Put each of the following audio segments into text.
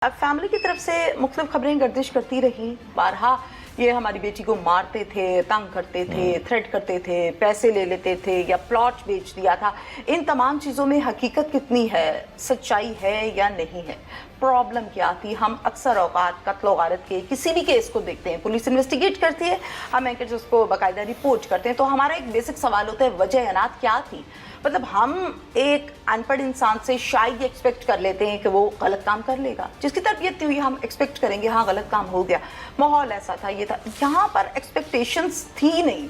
अब फैमिली की तरफ से मुख्तलिफ खबरें गर्दिश करती रही। बारहा ये हमारी बेटी को मारते थे, तंग करते थे, थ्रेट करते थे, पैसे ले लेते थे या प्लॉट बेच दिया था। इन तमाम चीज़ों में हकीकत कितनी है, सच्चाई है या नहीं है, प्रॉब्लम क्या थी? हम अक्सर औकात कत्ल गारत के किसी भी केस को देखते हैं, पुलिस इन्वेस्टिगेट करती है, हम एंकर्स उसको बाकायदा रिपोर्ट करते हैं, तो हमारा एक बेसिक सवाल होता है वजह अनात क्या थी। मतलब हम एक अनपढ़ इंसान से शायद एक्सपेक्ट कर लेते हैं कि वो गलत काम कर लेगा, जिसकी तरबियत हुई हम एक्सपेक्ट करेंगे हाँ गलत काम हो गया, माहौल ऐसा था, ये था। यहाँ पर एक्सपेक्टेशंस थी नहीं,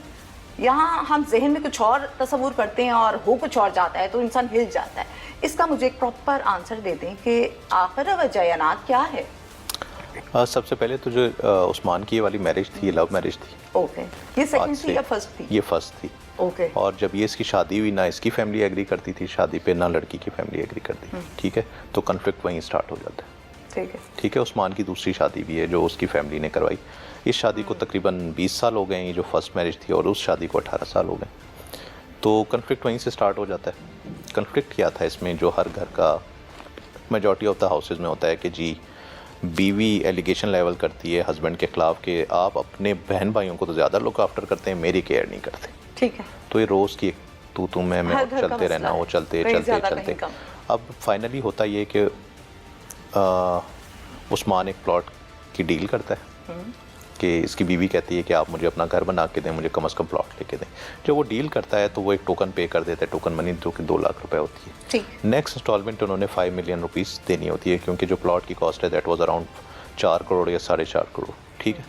यहाँ हम जहन में कुछ और तस्वुर करते हैं और हो कुछ और जाता है तो इंसान हिल जाता है। इसका मुझे एक प्रॉपर आंसर दे दें कि आखिर वजह अनात क्या है। सबसे पहले तो जो उस्मान की ये वाली मैरिज थी, ये लव मैरिज थी। ओके, ये सेकंड थी या फर्स्ट थी? ये फर्स्ट थी। ओके। और जब ये इसकी शादी हुई, ना इसकी फैमिली एग्री करती थी शादी पे, ना लड़की की फैमिली एग्री करती थी। ठीक है, तो कन्फ्लिक्ट वहीं स्टार्ट हो जाता है। ठीक है, उस्मान की दूसरी शादी भी है जो उसकी फैमिली ने करवाई। इस शादी को तकरीबन 20 साल हो गए, ये जो फर्स्ट मैरिज थी, और उस शादी को 18 साल हो गए। तो कन्फ्लिक्ट वहीं से स्टार्ट हो जाता है। कन्फ्लिक्ट क्या था इसमें, जो हर घर का मेजॉरिटी ऑफ द हाउसेज में होता है कि जी बीवी एलिगेशन लेवल करती है हस्बैंड के खिलाफ कि आप अपने बहन भाइयों को तो ज़्यादा लुक आफ्टर करते हैं, मेरी केयर नहीं करते। ठीक है, तो ये रोज़ की तू मैं चलते रहना, वो चलते अब फाइनली होता ये कि उस्मान एक प्लॉट की डील करता है कि इसकी बीवी कहती है कि आप मुझे अपना घर बना के दें, मुझे कम से कम प्लॉट लेके दें। जब वो डील करता है तो वो एक टोकन पे कर देता है, टोकन मनी जो कि 2 लाख रुपए होती है। नेक्स्ट इंस्टॉलमेंट उन्होंने 5 मिलियन रुपीस देनी होती है, क्योंकि जो प्लॉट की कॉस्ट है दैट वाज अराउंड 4 करोड़ या 4.5 करोड़। ठीक है,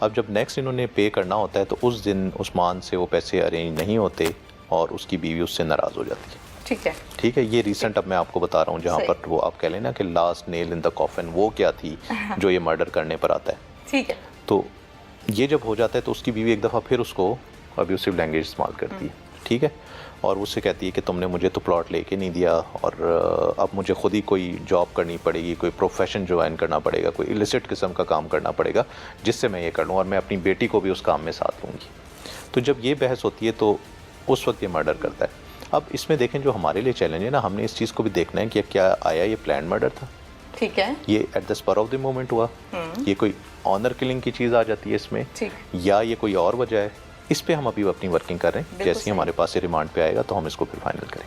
अब जब नेक्स्ट इन्होंने पे करना होता है तो उस दिन उस्मान से वो पैसे अरेंज नहीं होते और उसकी बीवी उससे नाराज़ हो जाती है। ठीक है, ये रिसेंट अब मैं आपको बता रहा हूँ, जहाँ पर वो आप कह लेना कि last nail in the coffin वो क्या थी जो ये मर्डर करने पर आता है। ठीक है, तो ये जब हो जाता है तो उसकी बीवी एक दफ़ा फिर उसको अब्यूसिव लैंग्वेज इस्तेमाल करती है। ठीक है, और उससे कहती है कि तुमने मुझे तो प्लॉट लेके नहीं दिया और अब मुझे खुद ही कोई जॉब करनी पड़ेगी, कोई प्रोफेशन ज्वाइन करना पड़ेगा, कोई इलिसिट किस्म का काम करना पड़ेगा जिससे मैं ये कर लूँ, और मैं अपनी बेटी को भी उस काम में साथ लूँगी। तो जब ये बहस होती है तो उस वक्त ये मर्डर करता है। अब इसमें देखें, जो हमारे लिए चैलेंज है ना, हमने इस चीज़ को भी देखना है कि क्या आया ये प्लान मर्डर था। ठीक है, ये at the spur of the moment हुआ, ये कोई ऑनर किलिंग की चीज़ आ जाती है इसमें, या ये कोई और वजह है। इस पे हम अभी अपनी वर्किंग कर रहे हैं। जैसे ही हमारे पास ये रिमांड पे आएगा तो हम इसको फिर फाइनल करेंगे।